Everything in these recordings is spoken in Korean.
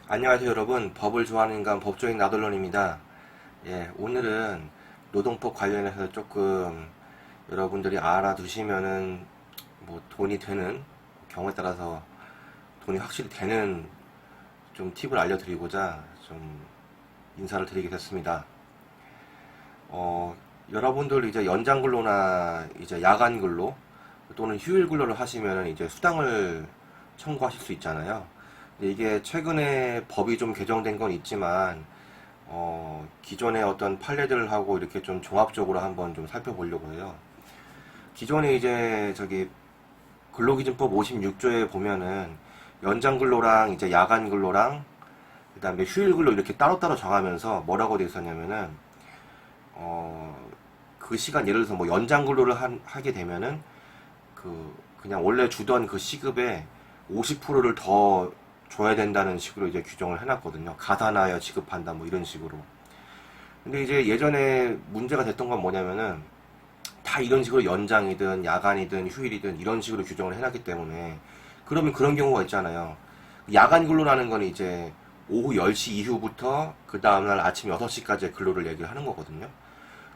안녕하세요 여러분. 법을 좋아하는 인간 법조인 나돌론입니다. 예, 오늘은 노동법 관련해서 조금 여러분들이 알아두시면은 뭐 돈이 되는 경우에 따라서 돈이 확실히 되는 좀 팁을 알려드리고자 좀 인사를 드리게 됐습니다. 여러분들 이제 연장 근로나 이제 야간 근로 또는 휴일 근로를 하시면은 이제 수당을 청구하실 수 있잖아요. 근데 이게 최근에 법이 좀 개정된 건 있지만 기존의 어떤 판례들하고 이렇게 좀 종합적으로 한번 좀 살펴보려고 해요. 기존에 이제 저기 근로기준법 56조에 보면은 연장 근로랑 이제 야간 근로랑 그다음에 휴일 근로 이렇게 따로따로 정하면서 뭐라고 되어 있었냐면은 그 시간 예를 들어서 뭐 연장 근로를 하게 되면은 그냥 원래 주던 그 시급에 50%를 더 줘야 된다는 식으로 이제 규정을 해놨거든요. 가산하여 지급한다 뭐 이런 식으로. 근데 이제 예전에 문제가 됐던 건 뭐냐면은 다 이런 식으로 연장이든 야간이든 휴일이든 이런 식으로 규정을 해놨기 때문에 그러면 그런 경우가 있잖아요. 야간 근로라는 건 이제 오후 10시 이후부터 그 다음날 아침 6시까지의 근로를 얘기를 하는 거거든요.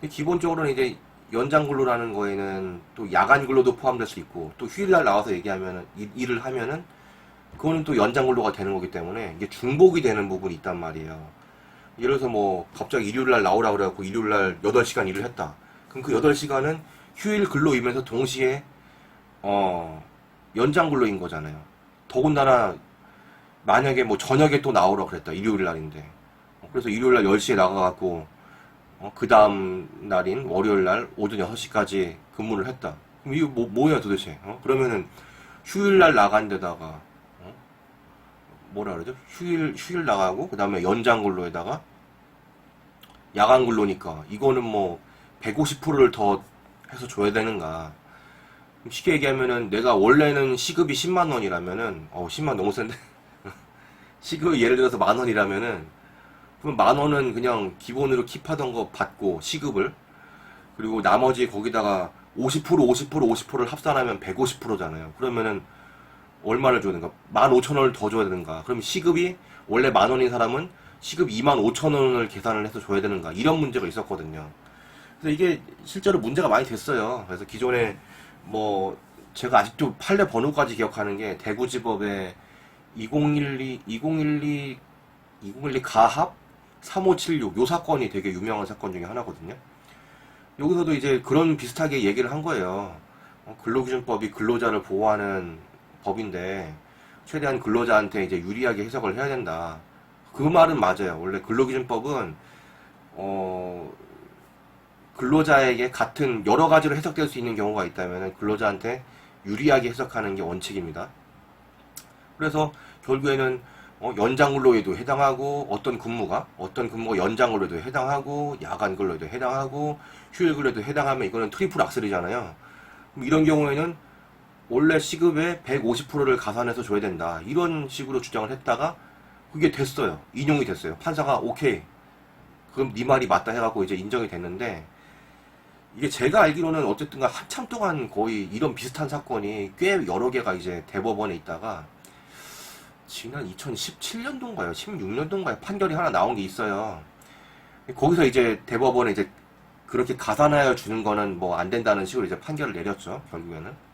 근데 기본적으로는 이제 연장 근로라는 거에는 또 야간 근로도 포함될 수 있고 또 휴일날 나와서 얘기하면은 일을 하면은 그거는 또 연장 근로가 되는 거기 때문에 이게 중복이 되는 부분이 있단 말이에요. 예를 들어서 뭐 갑자기 일요일날 나오라 그래갖고 일요일날 8시간 일을 했다. 그럼 그 8시간은 휴일 근로이면서 동시에 연장 근로인 거잖아요. 더군다나 만약에 뭐 저녁에 또 나오라 그랬다. 일요일 날인데. 그래서 일요일 날 10시에 나가갖고 그 다음 날인 월요일 날 오전 6시까지 근무를 했다. 그럼 이거 뭐야 도대체? 그러면은 휴일 날 나간 데다가 뭐라 그러죠? 휴일 나가고 그 다음에 연장 근로에다가 야간 근로니까 이거는 뭐 150%를 더 해서 줘야 되는가? 쉽게 얘기하면은 내가 원래는 시급이 10만 원이라면은 10만 너무 센데 시급이 예를 들어서 만 원이라면은 그럼 만 원은 그냥 기본으로 킵하던 거 받고 시급을 그리고 나머지 거기다가 50% 50% 50%를 합산하면 150%잖아요. 그러면은 얼마를 줘야 되는가? 15,000원을 더 줘야 되는가? 그럼 시급이 원래 만 원인 사람은 시급 25,000원을 계산을 해서 줘야 되는가? 이런 문제가 있었거든요. 그래서 이게 실제로 문제가 많이 됐어요. 그래서 기존에 뭐 제가 아직도 판례 번호까지 기억하는 게 대구지법의 2012 가합 3576 요 사건이 되게 유명한 사건 중에 하나거든요. 여기서도 이제 그런 비슷하게 얘기를 한 거예요. 근로기준법이 근로자를 보호하는 법인데 최대한 근로자한테 이제 유리하게 해석을 해야 된다. 그 말은 맞아요. 원래 근로기준법은 근로자에게 같은 여러 가지로 해석될 수 있는 경우가 있다면 근로자한테 유리하게 해석하는 게 원칙입니다. 그래서 결국에는 연장 근로에도 해당하고 어떤 근무가 연장 근로에도 해당하고 야간 근로에도 해당하고 휴일 근로에도 해당하면 이거는 트리플 악셀이잖아요. 그럼 이런 경우에는 원래 시급의 150%를 가산해서 줘야 된다. 이런 식으로 주장을 했다가 그게 됐어요. 인용이 됐어요. 판사가 오케이. 그럼 네 말이 맞다 해갖고 이제 인정이 됐는데 이게 제가 알기로는 어쨌든 한참 동안 거의 이런 비슷한 사건이 꽤 여러 개가 이제 대법원에 있다가 지난 2017년도인가요? 16년도인가요? 판결이 하나 나온 게 있어요. 거기서 이제 대법원에 이제 그렇게 가산하여 주는 거는 뭐 안 된다는 식으로 이제 판결을 내렸죠. 결국에는.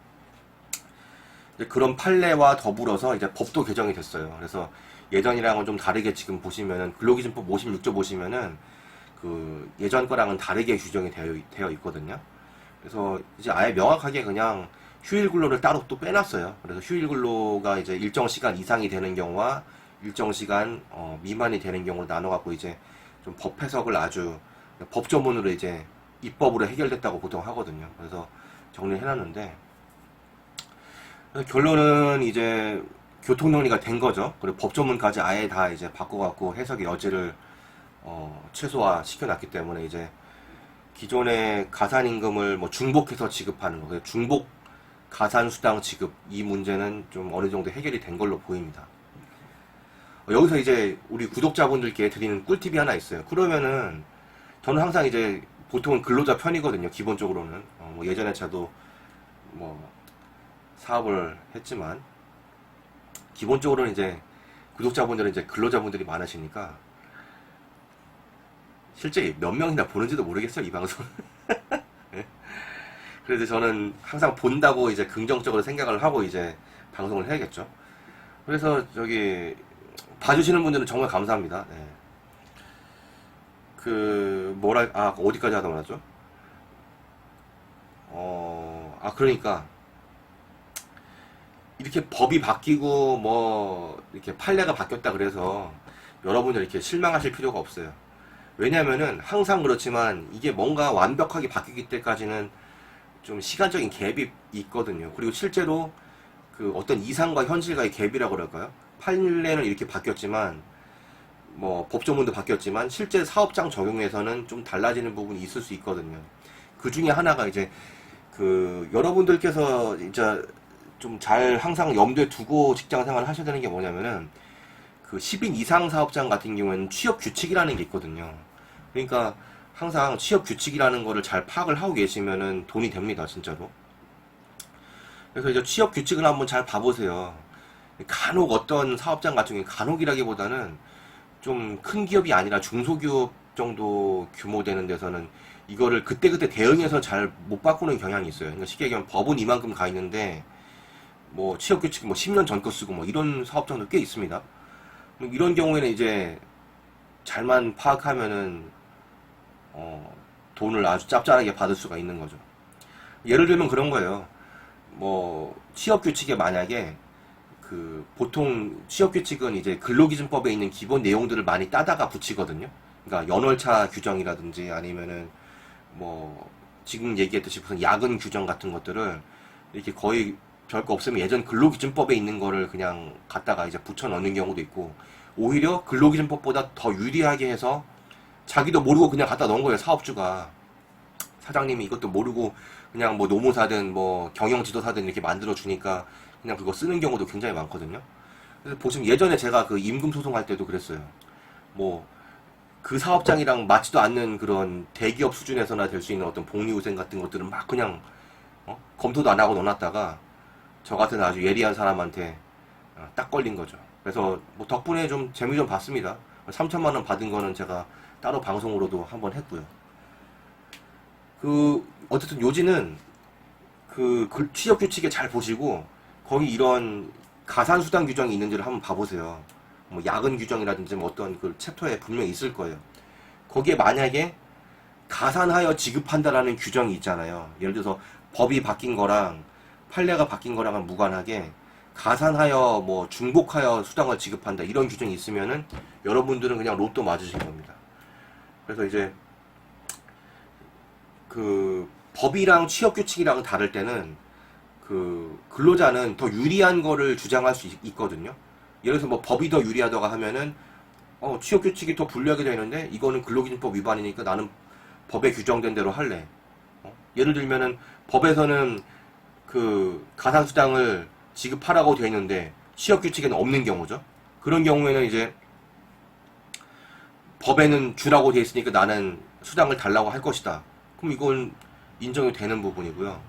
이제 그런 판례와 더불어서 이제 법도 개정이 됐어요. 그래서 예전이랑은 좀 다르게 지금 보시면은 근로기준법 56조 보시면은 그 예전 거랑은 다르게 규정이 되어 있거든요. 그래서 이제 아예 명확하게 그냥 휴일 근로를 따로 또 빼놨어요. 그래서 휴일 근로가 이제 일정 시간 이상이 되는 경우와 일정 시간 미만이 되는 경우를 나눠갖고 이제 좀 법 해석을 아주 법조문으로 이제 입법으로 해결됐다고 보통 하거든요. 그래서 정리를 해놨는데 결론은 이제 교통정리가 된 거죠. 그리고 법조문까지 아예 다 이제 바꿔갖고 해석의 여지를 최소화 시켜놨기 때문에 이제 기존의 가산임금을 뭐 중복해서 지급하는 거, 중복 가산수당 지급 이 문제는 좀 어느 정도 해결이 된 걸로 보입니다. 여기서 이제 우리 구독자분들께 드리는 꿀팁이 하나 있어요. 그러면은 저는 항상 이제 보통은 근로자 편이거든요. 기본적으로는 뭐 예전에 저도 뭐 사업을 했지만 기본적으로는 이제 구독자분들은 이제 근로자분들이 많으시니까 실제 몇 명이나 보는지도 모르겠어요, 이 방송. 예? 그래서 저는 항상 본다고 이제 긍정적으로 생각을 하고 이제 방송을 해야겠죠. 그래서 저기 봐주시는 분들은 정말 감사합니다. 예. 어디까지 하다 말았죠? 그러니까 이렇게 법이 바뀌고 뭐 이렇게 판례가 바뀌었다 그래서 여러분들 이렇게 실망하실 필요가 없어요. 왜냐면은 항상 그렇지만 이게 뭔가 완벽하게 바뀌기 때까지는 좀 시간적인 갭이 있거든요. 그리고 실제로 그 어떤 이상과 현실과의 갭이라고 그럴까요? 판례는 이렇게 바뀌었지만 뭐 법조문도 바뀌었지만 실제 사업장 적용에서는 좀 달라지는 부분이 있을 수 있거든요. 그 중에 하나가 이제 그 여러분들께서 진짜 좀 잘 항상 염두에 두고 직장 생활을 하셔야 되는 게 뭐냐면은 그 10인 이상 사업장 같은 경우에는 취업 규칙이라는 게 있거든요. 그러니까 항상 취업 규칙이라는 거를 잘 파악을 하고 계시면은 돈이 됩니다, 진짜로. 그래서 이제 취업 규칙을 한번 잘 봐보세요. 간혹 어떤 사업장 같은 경우에 간혹이라기보다는 좀 큰 기업이 아니라 중소기업 정도 규모 되는 데서는 이거를 그때그때 대응해서 잘 못 바꾸는 경향이 있어요. 그러니까 쉽게 얘기하면 법은 이만큼 가 있는데 뭐 취업규칙 뭐 10년 전 거 쓰고 뭐 이런 사업장도 꽤 있습니다. 이런 경우에는 이제 잘만 파악하면은 돈을 아주 짭짤하게 받을 수가 있는 거죠. 예를 들면 그런 거예요. 뭐 취업규칙에 만약에 그 보통 취업규칙은 이제 근로기준법에 있는 기본 내용들을 많이 따다가 붙이거든요. 그러니까 연월차 규정이라든지 아니면은 뭐 지금 얘기했듯이 무슨 야근 규정 같은 것들을 이렇게 거의 별거 없으면 예전 근로기준법에 있는 거를 그냥 갖다가 이제 붙여 넣는 경우도 있고, 오히려 근로기준법보다 더 유리하게 해서 자기도 모르고 그냥 갖다 넣은 거예요. 사업주가, 사장님이 이것도 모르고 그냥 뭐 노무사든 뭐 경영지도사든 이렇게 만들어 주니까 그냥 그거 쓰는 경우도 굉장히 많거든요. 그래서 보시면 예전에 제가 그 임금 소송할 때도 그랬어요. 뭐 그 사업장이랑 맞지도 않는 그런 대기업 수준에서나 될 수 있는 어떤 복리후생 같은 것들은 막 그냥 검토도 안 하고 넣어놨다가 저 같은 아주 예리한 사람한테 딱 걸린 거죠. 그래서 뭐 덕분에 좀 재미 좀 봤습니다. 3천만 원 받은 거는 제가 따로 방송으로도 한번 했고요. 그 어쨌든 요지는 그 취업 규칙에 잘 보시고 거기 이런 가산수당 규정이 있는지를 한번 봐보세요. 뭐 야근 규정이라든지 뭐 어떤 그 챕터에 분명히 있을 거예요. 거기에 만약에 가산하여 지급한다라는 규정이 있잖아요. 예를 들어서 법이 바뀐 거랑 판례가 바뀐 거랑은 무관하게 가산하여 뭐 중복하여 수당을 지급한다 이런 규정이 있으면은 여러분들은 그냥 로또 맞으신 겁니다. 그래서 이제 그 법이랑 취업규칙이랑 다를 때는 그 근로자는 더 유리한 거를 주장할 수 있거든요. 예를 들어서 뭐 법이 더 유리하다고 하면은 취업규칙이 더 불리하게 되는데 이거는 근로기준법 위반이니까 나는 법에 규정된 대로 할래. 예를 들면은 법에서는 그 가산수당을 지급하라고 되어 있는데 취업규칙에는 없는 경우죠. 그런 경우에는 이제 법에는 주라고 되어 있으니까 나는 수당을 달라고 할 것이다. 그럼 이건 인정이 되는 부분이고요.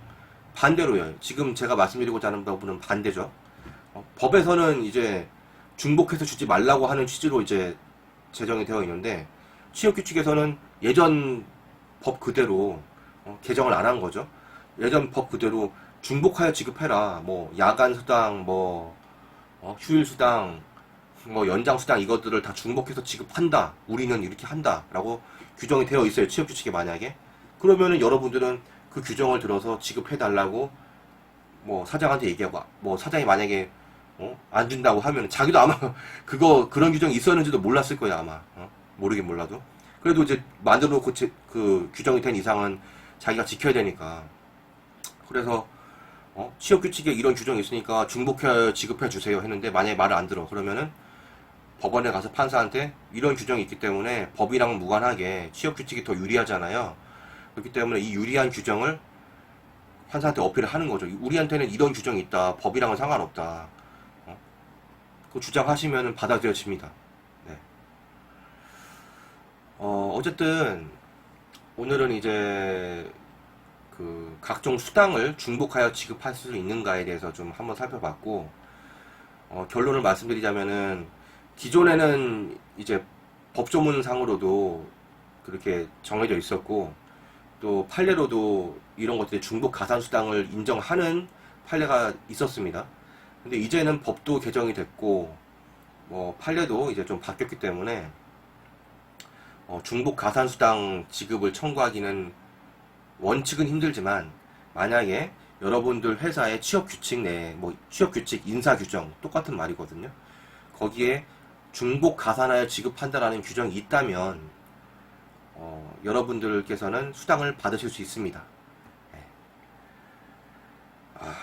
반대로요. 지금 제가 말씀드리고자 하는 부분은 반대죠. 법에서는 이제 중복해서 주지 말라고 하는 취지로 이제 제정이 되어 있는데 취업규칙에서는 예전 법 그대로 개정을 안 한 거죠. 예전 법 그대로 중복하여 지급해라. 뭐 야간 수당, 뭐 휴일 수당, 뭐 연장 수당 이것들을 다 중복해서 지급한다. 우리는 이렇게 한다라고 규정이 되어 있어요. 취업규칙에 만약에. 그러면은 여러분들은 그 규정을 들어서 지급해 달라고 뭐 사장한테 얘기하고 뭐 사장이 만약에 안 준다고 하면 자기도 아마 그런 규정이 있었는지도 몰랐을 거야 아마. 모르긴 몰라도. 그래도 이제 만들어 놓고 그 규정이 된 이상은 자기가 지켜야 되니까. 그래서 취업규칙에 이런 규정이 있으니까 중복해 지급해 주세요 했는데 만약에 말을 안 들어 그러면은 법원에 가서 판사한테 이런 규정이 있기 때문에 법이랑 무관하게 취업규칙이 더 유리하잖아요. 그렇기 때문에 이 유리한 규정을 판사한테 어필을 하는 거죠. 우리한테는 이런 규정이 있다. 법이랑은 상관없다. 그 주장하시면 받아들여집니다. 네. 어쨌든 오늘은 이제 그 각종 수당을 중복하여 지급할 수 있는가에 대해서 좀 한번 살펴봤고 결론을 말씀드리자면은 기존에는 이제 법조문상으로도 그렇게 정해져 있었고, 또 판례로도 이런 것들이 중복 가산수당을 인정하는 판례가 있었습니다. 근데 이제는 법도 개정이 됐고, 판례도 이제 좀 바뀌었기 때문에, 중복 가산수당 지급을 청구하기는 원칙은 힘들지만, 만약에 여러분들 회사의 취업규칙 내에, 취업규칙, 인사규정, 똑같은 말이거든요. 거기에 중복 가산하여 지급한다라는 규정이 있다면, 여러분들께서는 수당을 받으실 수 있습니다. 예.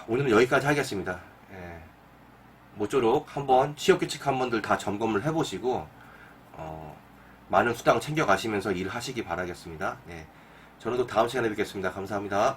오늘은 여기까지 하겠습니다. 예. 모쪼록 한번 취업규칙 한번들 다 점검을 해보시고, 많은 수당 챙겨가시면서 일하시기 바라겠습니다. 예. 저는 또 다음 시간에 뵙겠습니다. 감사합니다.